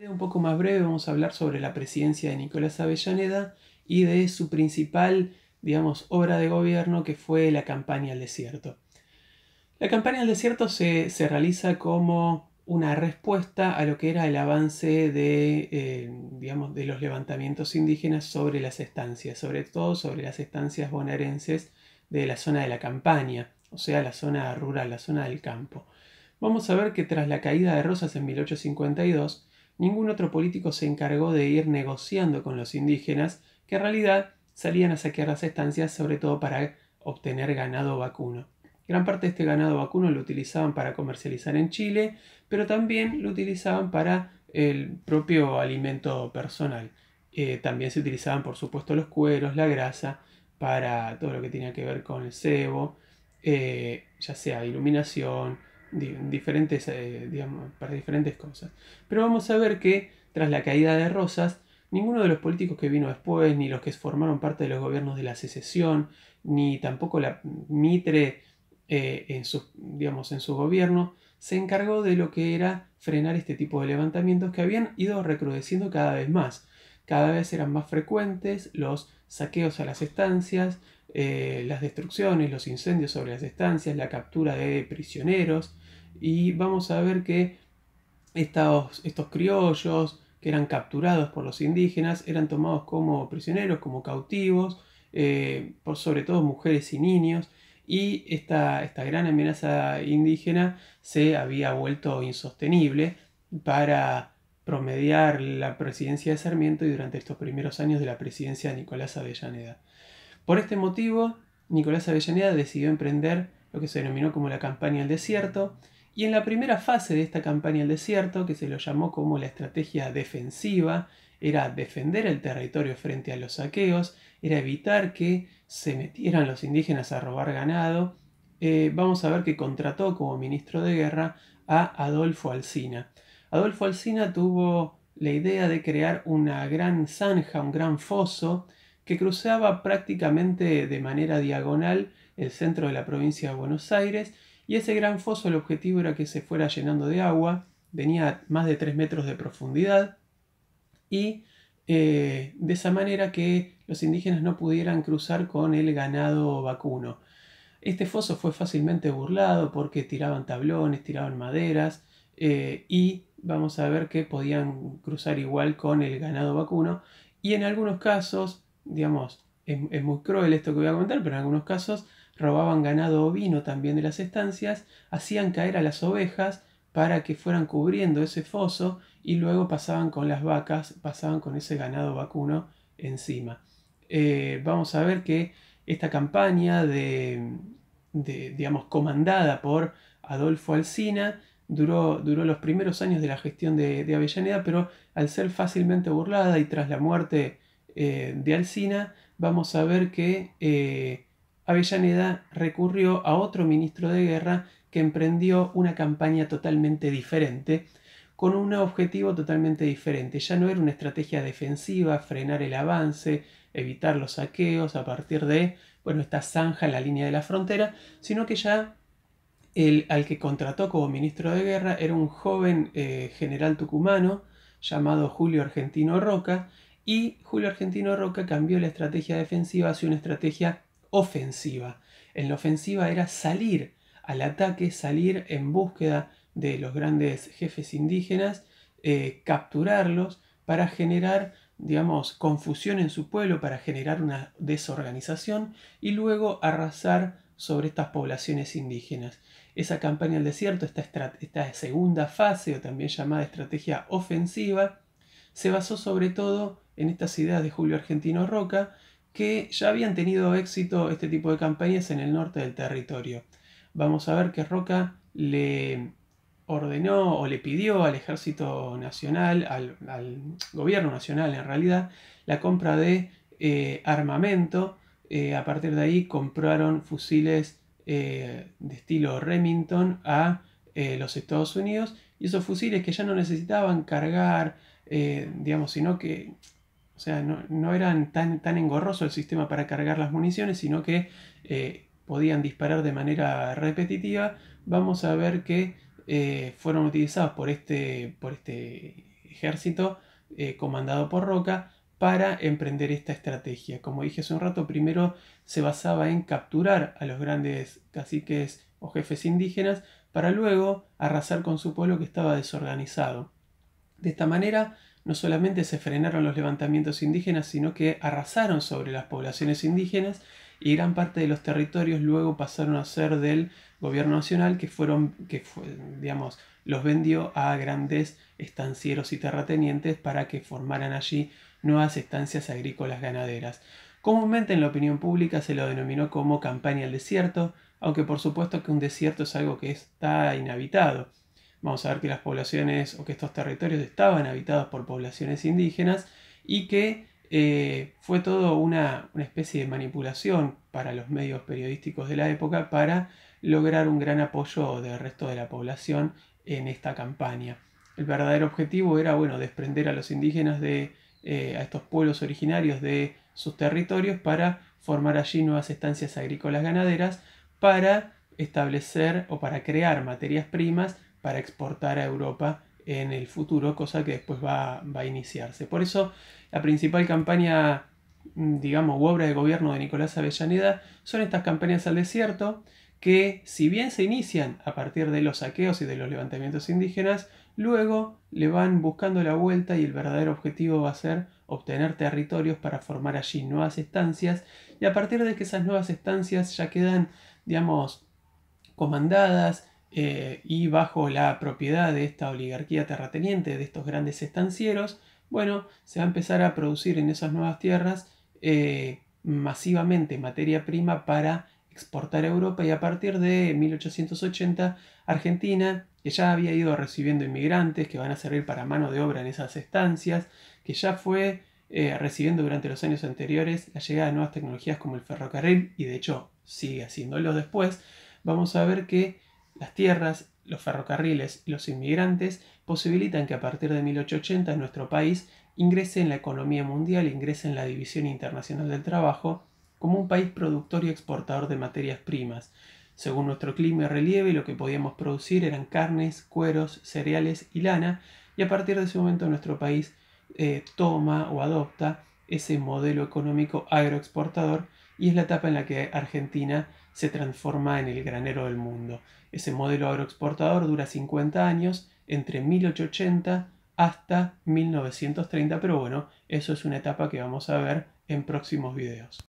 Un poco más breve vamos a hablar sobre la presidencia de Nicolás Avellaneda y de su principal, digamos, obra de gobierno, que fue la campaña al desierto. La campaña al desierto se realiza como una respuesta a lo que era el avance digamos, de los levantamientos indígenas sobre las estancias, sobre todo sobre las estancias bonaerenses de la zona de la campaña, o sea, la zona rural, la zona del campo. Vamos a ver que tras la caída de Rosas en 1852, ningún otro político se encargó de ir negociando con los indígenas, que en realidad salían a saquear las estancias sobre todo para obtener ganado vacuno. Gran parte de este ganado vacuno lo utilizaban para comercializar en Chile, pero también lo utilizaban para el propio alimento personal. También se utilizaban, por supuesto, los cueros, la grasa, para todo lo que tenía que ver con el cebo, ya sea iluminación, diferentes, digamos, para diferentes cosas. Pero vamos a ver que tras la caída de Rosas, ninguno de los políticos que vino después, ni los que formaron parte de los gobiernos de la secesión, ni tampoco la Mitre digamos, en su gobierno, se encargó de lo que era frenar este tipo de levantamientos que habían ido recrudeciendo cada vez más. Cada vez eran más frecuentes los saqueos a las estancias, las destrucciones, los incendios sobre las estancias, la captura de prisioneros, y vamos a ver que estos criollos que eran capturados por los indígenas eran tomados como prisioneros, como cautivos, por sobre todo mujeres y niños, y esta gran amenaza indígena se había vuelto insostenible para promediar la presidencia de Sarmiento y durante estos primeros años de la presidencia de Nicolás Avellaneda. Por este motivo, Nicolás Avellaneda decidió emprender lo que se denominó como la campaña al desierto, y en la primera fase de esta campaña al desierto, que se lo llamó como la estrategia defensiva, era defender el territorio frente a los saqueos, era evitar que se metieran los indígenas a robar ganado. Vamos a ver que contrató como ministro de guerra a Adolfo Alsina. Adolfo Alsina tuvo la idea de crear una gran zanja, un gran foso, que cruzaba prácticamente de manera diagonal el centro de la provincia de Buenos Aires, y ese gran foso, el objetivo era que se fuera llenando de agua, tenía más de 3 metros de profundidad, y de esa manera que los indígenas no pudieran cruzar con el ganado vacuno. Este foso fue fácilmente burlado porque tiraban tablones, tiraban maderas, y vamos a ver que podían cruzar igual con el ganado vacuno, y en algunos casos, digamos, es muy cruel esto que voy a comentar, pero en algunos casos robaban ganado ovino también de las estancias, hacían caer a las ovejas para que fueran cubriendo ese foso, y luego pasaban con las vacas, pasaban con ese ganado vacuno encima. Vamos a ver que esta campaña digamos, comandada por Adolfo Alsina duró los primeros años de la gestión de Avellaneda, pero al ser fácilmente burlada y tras la muerte de Alsina, vamos a ver que Avellaneda recurrió a otro ministro de guerra que emprendió una campaña totalmente diferente, con un objetivo totalmente diferente. Ya no era una estrategia defensiva, frenar el avance, evitar los saqueos a partir de, bueno, esta zanja en la línea de la frontera, sino que ya al que contrató como ministro de guerra era un joven general tucumano llamado Julio Argentino Roca, y Julio Argentino Roca cambió la estrategia defensiva hacia una estrategia ofensiva. En la ofensiva era salir al ataque, salir en búsqueda de los grandes jefes indígenas, capturarlos para generar, digamos, confusión en su pueblo, para generar una desorganización y luego arrasar sobre estas poblaciones indígenas. Esa campaña al desierto, esta segunda fase, o también llamada estrategia ofensiva, se basó sobre todo en estas ideas de Julio Argentino Roca, que ya habían tenido éxito este tipo de campañas en el norte del territorio. Vamos a ver que Roca le ordenó o le pidió al Ejército Nacional, al Gobierno Nacional en realidad, la compra de armamento. A partir de ahí compraron fusiles de estilo Remington a los Estados Unidos, y esos fusiles que ya no necesitaban cargar, digamos, sino que, o sea, no eran tan engorroso el sistema para cargar las municiones, sino que podían disparar de manera repetitiva. Vamos a ver que fueron utilizados por este ejército comandado por Roca para emprender esta estrategia. Como dije hace un rato, primero se basaba en capturar a los grandes caciques o jefes indígenas para luego arrasar con su pueblo que estaba desorganizado. De esta manera, no solamente se frenaron los levantamientos indígenas, sino que arrasaron sobre las poblaciones indígenas y gran parte de los territorios luego pasaron a ser del gobierno nacional digamos, los vendió a grandes estancieros y terratenientes para que formaran allí nuevas estancias agrícolas ganaderas. Comúnmente en la opinión pública se lo denominó como campaña al desierto, aunque por supuesto que un desierto es algo que está inhabitado. Vamos a ver que las poblaciones o que estos territorios estaban habitados por poblaciones indígenas y que fue todo una especie de manipulación para los medios periodísticos de la época para lograr un gran apoyo del resto de la población en esta campaña. El verdadero objetivo era, bueno, desprender a los indígenas a estos pueblos originarios de sus territorios para formar allí nuevas estancias agrícolas ganaderas para establecer o para crear materias primas para exportar a Europa en el futuro, cosa que después va a iniciarse. Por eso la principal campaña, digamos, u obra de gobierno de Nicolás Avellaneda son estas campañas al desierto, que si bien se inician a partir de los saqueos y de los levantamientos indígenas, luego le van buscando la vuelta y el verdadero objetivo va a ser obtener territorios para formar allí nuevas estancias, y a partir de que esas nuevas estancias ya quedan, digamos, comandadas y bajo la propiedad de esta oligarquía terrateniente, de estos grandes estancieros, bueno, se va a empezar a producir en esas nuevas tierras masivamente materia prima para exportar a Europa, y a partir de 1880 Argentina, que ya había ido recibiendo inmigrantes que van a servir para mano de obra en esas estancias, que ya fue recibiendo durante los años anteriores la llegada de nuevas tecnologías como el ferrocarril, y de hecho sigue haciéndolo después, vamos a ver que las tierras, los ferrocarriles y los inmigrantes posibilitan que a partir de 1880 nuestro país ingrese en la economía mundial, ingrese en la División Internacional del Trabajo como un país productor y exportador de materias primas. Según nuestro clima y relieve, lo que podíamos producir eran carnes, cueros, cereales y lana, y a partir de ese momento nuestro país toma o adopta ese modelo económico agroexportador, y es la etapa en la que Argentina se transforma en el granero del mundo. Ese modelo agroexportador dura 50 años, entre 1880 hasta 1930, pero bueno, eso es una etapa que vamos a ver en próximos videos.